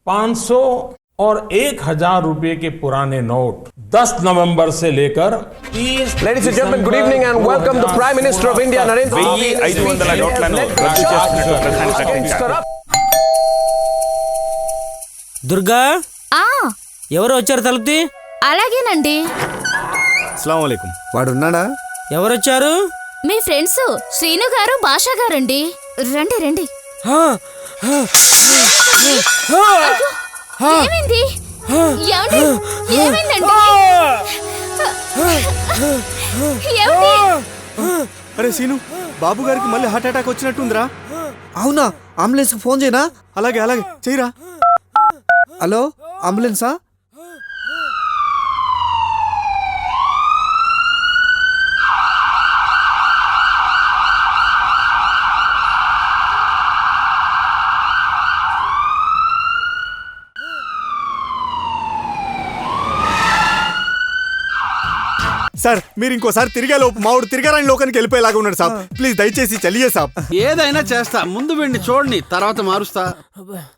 500 और 1000 रुपए के पुराने नोट 10 नवंबर से लेकर 30 Ladies and gentlemen, good evening and welcome the Prime Minister of India, Narendra Modi. 1500 నోట్లను రద్దు చేస్తున్నట్టు ప్రధాని ప్రకటించారు. దుర్గా ఆ ఎవరు వచ్చారు తలుపుతి? అలాగేనండి. అస్సలాము అలైకుం. వాడు ఉన్నాడా? ఎవరు వచ్చారు? మీ ఫ్రెండ్స్ శ్రీను గారు భాషా గారండి. రండి రండి. ఏమైంది? ఏమండి? ఏమైందండి? ఏమండి? అరే సీను, బాబు గారికి మళ్ళీ హార్ట్ అటాక్ వచ్చినట్టుందిరా. అవునా? అంబులెన్స్ ఫోన్ చేయనా? అలాగే అలాగే చెయ్యరా. హలో, అంబులెన్సా? సార్, మీరు ఇంకోసారి తిరిగే లోపు మావుడు తిరగరాని లోకానికి వెళ్ళిపోయేలాగా ఉన్నాడు సాబ్. ప్లీజ్ దయచేసి చలియే సాబ్. ఏదైనా చేస్తా, ముందు వెండి చూడండి, తర్వాత మారుస్తా.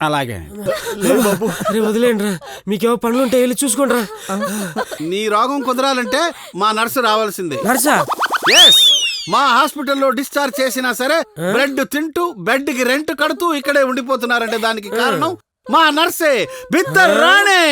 అలాగే వదిలేండి, మీకేమో పనులు ఉంటే వెళ్ళి చూసుకోండి రా. నీ రోగం కుదరాలంటే మా నర్సు రావాల్సిందే. నర్సా? ఎస్, మా హాస్పిటల్లో డిశ్చార్జ్ చేసినా సరే బ్రెడ్ తింటూ బెడ్ కి రెంట్ కడుతూ ఇక్కడే ఉండిపోతున్నారంటే దానికి కారణం మా నర్సే, బిత్తర్ రాణే.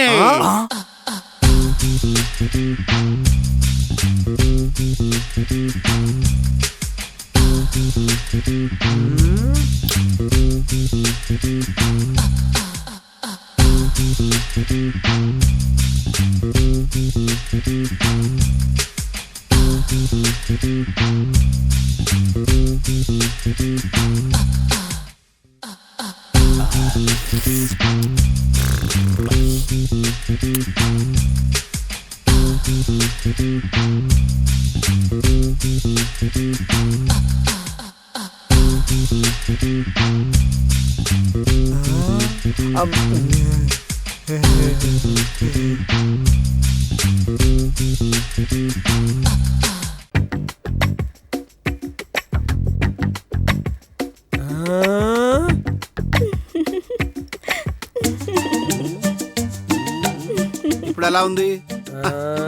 ఇప్పుడు ఎలా ఉంది?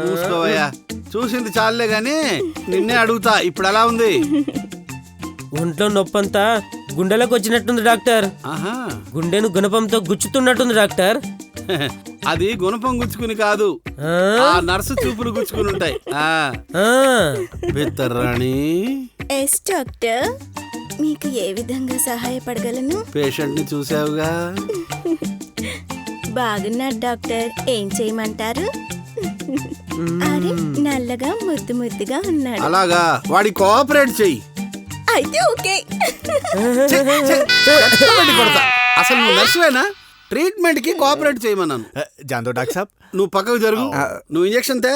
చూసుకోవయ్యా, చూసింది చాలే గాని నిన్నే అడుగుతా, ఇప్పుడు ఎలా ఉంది? ఒంట్లో నొప్పంతా గుండెలకు వచ్చినట్టుంది డాక్టర్. ఆహా, గుండెను గుణపంతో గుచ్చుతున్నట్టుంది డాక్టర్. అది గుణపం గుచ్చుకుని కాదు, ఆ నర్సు చూపులు గుచ్చుకుని ఉంటాయి. బిత్తర్ రాణి. ఎస్ డాక్టర్, మీకు ఏ విధంగా సహాయపడగలను? పేషెంట్ ని చూసావుగా? బాగున్నాడు డాక్టర్, ఏం చేయమంటారు? అరే, నల్లగా ముద్దు ముద్దుగా ఉన్నాడు. అలాగా, వాడి కోఆపరేట్ చెయ్యి. అయితే ఓకే. కొడతా. అసలు నువ్వు నర్సువేనా? ట్రీట్మెంట్ కి కోఆపరేట్ చేయమన్నాను. జాందో డాక్టర్ సాబ్, నువ్వు పక్కకు జరుగు. నువ్వు ఇంజెక్షన్ తే.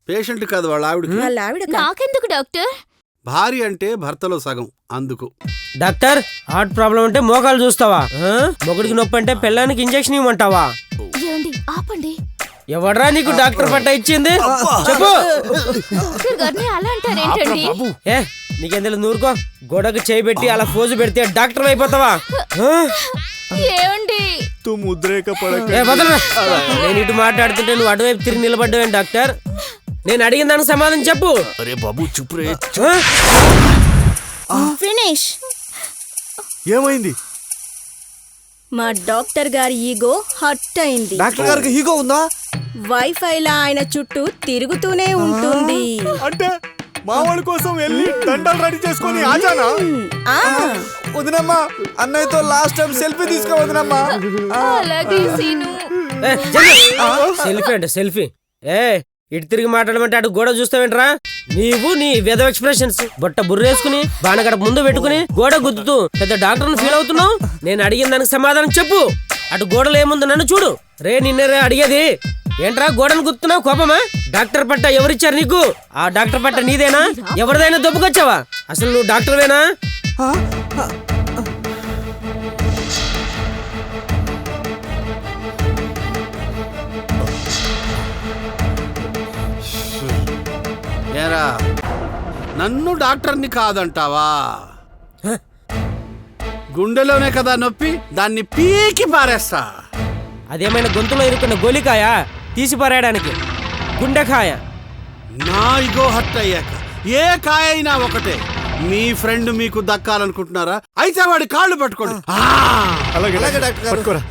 పేషెంట్ కాదు, వాళ్ళ ఆవిడకి. వాళ్ళ ఆవిడ నాకెందుకు డాక్టర్? భార్య అంటే భర్తలో సగం, అందుకు. డాక్టర్, హార్ట్ ప్రాబ్లం అంటే మోకాలు చూస్తావా? మొగుడికి నొప్పి అంటే పెళ్ళానికి ఇంజెక్షన్ ఇవ్వమంటావా? ఏమండి, ఆపండి. ఎవడ్రా నీకు డాక్టర్ పట్ట ఇచ్చింది? చెప్పు. డాక్టర్ గారిని అలా అంటారేంటండి? ఏ నీకెందుకు నూరుకో. గోడకు చేయి పెట్టి అలా ఫోజు పెడితే డాక్టర్ అయిపోతావా? ఏమండి? ఏ వదలరా. నేను ఇటు మాట్లాడుతుంటే నువ్వు అటువైపు తిరిగి నిలబడ్డావేం డాక్టర్? నేను అడిగిన దానికి సమాధానం చెప్పు. అరే బాబు చుప్రే. ఫినిష్. ఏమైంది? మా డాక్టర్ గారి ఈగో హర్ట్ అయింది. డాక్టర్ గారికి హీగో ఉందా? వైఫైలా ఆయన చుట్టూ తిరుగుతూనే ఉంటుంది. అంటే మావాడి కోసం వెళ్ళి దండలు రెడీ చేసుకొని ఆజానా? వదినమ్మా, అన్నయ్యతో లాస్ట్ టైం సెల్ఫీ తీసుకో వదినమ్మా. అలాగే సీను. సెల్ఫీ అంటే సెల్ఫీ ఏ ఇటు తిరిగి మాట్లాడమంటే అటు గోడ చూస్తావేంట్రా? నీవు నీ వెదవ్ ఎక్స్ప్రెషన్స్ బొట్ట బుర్రేసుకుని బాణగడ ముందు పెట్టుకుని గోడ గుద్దుతూ పెద్ద డాక్టర్ని ఫీల్ అవుతున్నావు. నేను అడిగిన దానికి సమాధానం చెప్పు. అటు గోడలో ఏముందో నన్ను చూడు. రే నిన్నే అడిగేది. ఏంట్రా గోడను గుర్తున్నావు? కోపమా? డాక్టర్ పట్ట ఎవరిచ్చారు నీకు? ఆ డాక్టర్ పట్ట నీదేనా? ఎవరిదైనా దొబ్బుకొచ్చావా? అసలు నువ్వు డాక్టర్వేనా? ఏరా నన్ను డాక్టర్ని కాదంటావా? గుండెలోనే కదా నొప్పి, దాన్ని పీకి పారేస్తా. అదేమైనా గొంతులో ఇరుక్కున్న గోలికాయ తీసి పారేయడానికి? గుండెకాయ. నా ఇగో హర్ట్ అయ్యాక ఏ కాయ అయినా ఒకటే. మీ ఫ్రెండ్ మీకు దక్కాలనుకుంటున్నారా? అయితే వాడి కాళ్ళు పట్టుకోండి. అలాగే డాక్టర్ గారు.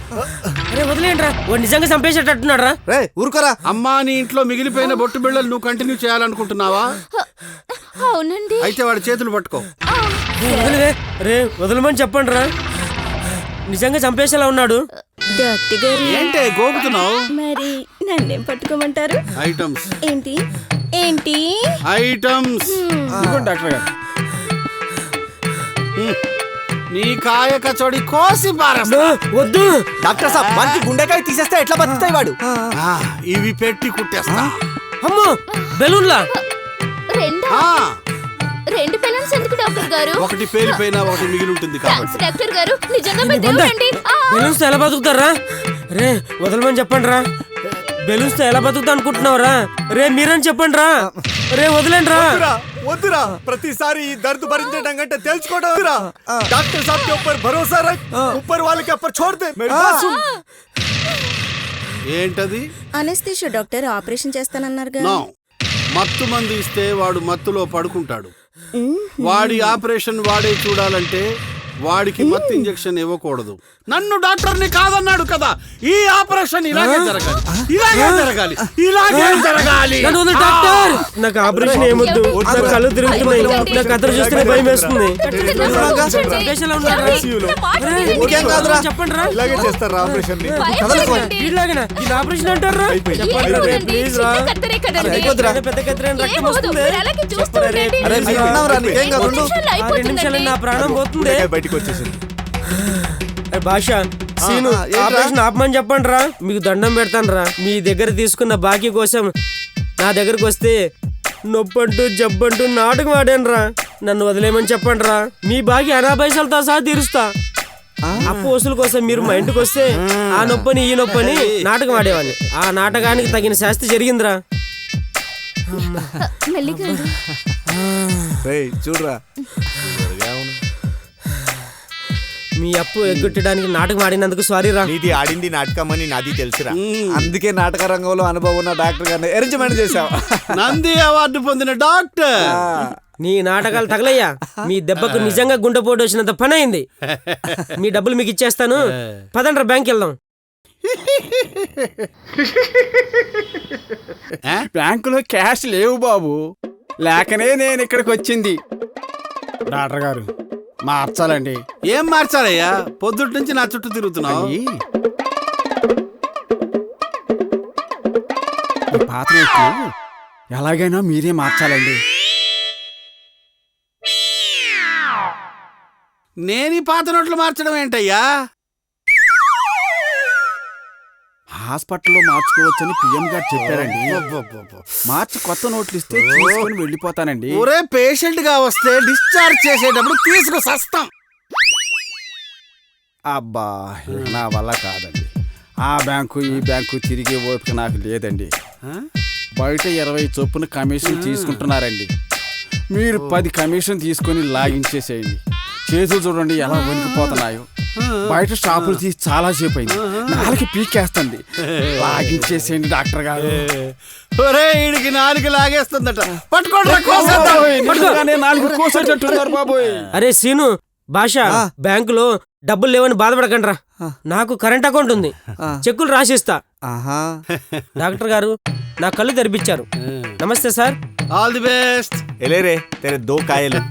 అరే వదిలేంట్రా, వాడు నిజంగా చంపేసేటట్టున్నాడు రా. రే ఊరుకోరా. అమ్మా నీ ఇంట్లో మిగిలిపోయిన బొట్టు బిళ్ళలు నువ్వు కంటిన్యూ చేయాలనుకుంటున్నావా? అవునండి. అయితే వాడి చేతులు పట్టుకో. రే వదలమని చెప్పండి రా. నిజంగా చంపేసేలా ఉన్నాడు. డాక్టర్ గారు ఏంటే గోపుతున్నావు? మరి నన్నేం పట్టుకోమంటారు? ఐటమ్స్ ఏంటి ఏంటి? ఐటమ్స్. డాక్టర్ గారు నీ కాయ కచోడి కోసి పారేస్తా. వద్దు డాక్టర్ సాబ్ వానికి గుండెకాయ తీసేస్తే ఎట్లా బతుకుతాయి వాడు? ఇవి పెట్టి కుట్టేస్తా. అమ్మో బెలూన్లా. రెండు బెలూన్స్ ఎందుకు డాక్టర్ గారు? ఒకటి పేలిపోయినా ఒకటి మిగిలి ఉంటుంది కాబట్టి. డాక్టర్ గారు నిజంగా మీరు దేవుడండి. బెలూన్స్ తో ఎలా బతుకుతారా? రే వదలమని చెప్పండి రా. బెలూన్స్ తో ఎలా బతుకుతా అనుకుంటున్నావురా? రే మీరని చెప్పండి రా. రే వదిలేండి రా. వద్దురా, ప్రతిసారి ఈ దర్द భరించడం కంటే తెలుసుకోవడం వద్దురా. డాక్టర్ సాబ్ కే ऊपर భరోసా రఖ్, ऊपर वाले के ऊपर छोड़ दे. मेरी बात सुन. ఏంటది? అనస్థీషియా డాక్టర్ ఆపరేషన్ చేస్తానన్నారుగా. నో, మత్తు మందు ఇస్తే వాడు మత్తులో పడుకుంటాడు. వాడి ఆపరేషన్ వాడే చూడాలంటే వాడికి మత్తు ఇంజెక్షన్ ఇవ్వకూడదు. నన్ను డాక్టర్ని కాదన్నాడు కదా. ఈ ఆపరేషన్ ఇలాగే జరగాలి, ఇలాగే జరగాలి, ఇలాగే జరగాలి. నన్ను వదిలి డాక్టర్. నాకు ఆపరేషన్ ఏమొద్దు. నా కళ్ళు తిరుగుతున్నాయి. నా కథలు చూస్తేనే భయం వేస్తుంది. చంపేసేలా ఉన్నాడు రా. ఇంకేం కాదురా. చెప్పండి రా. ఇలాగే చేస్తారా ఆపరేషన్ ని? ఇలాగేనా? ఇది ఆపరేషన్ అంటారా? చెప్పండి రా ప్లీజ్ రా. పెద్ద కత్తిరేని రక్తం వస్తుంది. చెప్పరా రే, అరే ప్లీజ్ రా. విన్నావురా, నీకేం కాదు ఉండు. 2 నిమిషాలు నా ప్రాణం పోతుంది. బయటికి వచ్చేసింది. భాష సీను ఆపరేషన్ ఆపమని చెప్పండి రా. మీకు దండం పెడతాను రా. మీ దగ్గర తీసుకున్న బాకీ కోసం నా దగ్గరకు వస్తే నొప్పంటూ జబ్బంటూ నాటకం ఆడాను రా. నన్ను వదిలేమని చెప్పండి రా. మీ బాకీ అనాపైసలతో సహా తీరుస్తా. అప్పు వసూలు కోసం మీరు మా ఇంటికి వస్తే ఆ నొప్పని ఈ నొప్పని నాటకం ఆడేవాడిని. ఆ నాటకానికి తగిన శాస్తి జరిగిందిరా. చూడరా, మీ అప్పు ఎగ్గొట్టడానికి నాటకం ఆడినందుకు సారీ రా. నీది ఆడింది నాటకం అని నాది తెలుసురా. అందుకే నాటక రంగంలో అనుభవం ఉన్న డాక్టర్ గారిని అరేంజ్మెంట్ చేశావు. నంది అవార్డు పొందిన డాక్టర్. నీ నాటకాలు తగలయ్యా. మీ దెబ్బకు నిజంగా గుండెపోటు వచ్చినంత పని అయింది. మీ డబ్బులు మీకు ఇచ్చేస్తాను. పదండ్రా బ్యాంక్ వెళ్దాం. బ్యాంకులో క్యాష్ లేవు బాబు, లేకనే నేను ఇక్కడికి వచ్చింది. డాక్టర్ గారు మార్చాలండి. ఏం మార్చాలయ్యా? పొద్దుటి నుంచి నా చుట్టూ తిరుగుతున్నావు. ఈ పాత నోట్లు ఎలాగైనా మీరే మార్చాలండి. నేను ఈ పాత నోట్లు మార్చడం ఏంటయ్యా? హాస్పిటల్లో మార్చుకోవచ్చని పిఎం గారు చెప్పారండి. మార్చి కొత్త నోట్లు ఇస్తే తీసుకొని వెళ్ళిపోతానండి. ఒరే పేషెంట్ గా వస్తే డిశ్చార్జ్ చేసేటప్పుడు తీసుకు సస్తాం. అబ్బా నా వల్ల కాదండి. ఆ బ్యాంకు ఈ బ్యాంకు తిరిగే ఓపిక నాకు లేదండి. బయట 20 చొప్పున కమిషన్ తీసుకుంటున్నారండి. మీరు 10 కమిషన్ తీసుకొని లాగించేసేయండి. చేతులు చూడండి ఎలా వణికిపోతున్నాయో. బయట షాపులు తీసి చాలా సేపు అయింది. నాలుగు పీకేస్తుంది. లాగించేసేయండి డాక్టర్ గారు. ఒరే ఈడికి నాలుగు లాగేస్తుందట. పట్టుకోండి. బాబోయ్. అరే సీను, భాష బ్యాంకులో డబ్బులు లేవని బాధపడకండి రా. నాకు కరెంట్ అకౌంట్ ఉంది. చెక్కులు రాసిస్తా. డాక్టర్ గారు నా కళ్ళు తెరిపించారు. నమస్తే సార్. All the best. ఎలేరే తెరే 2 కాయలు.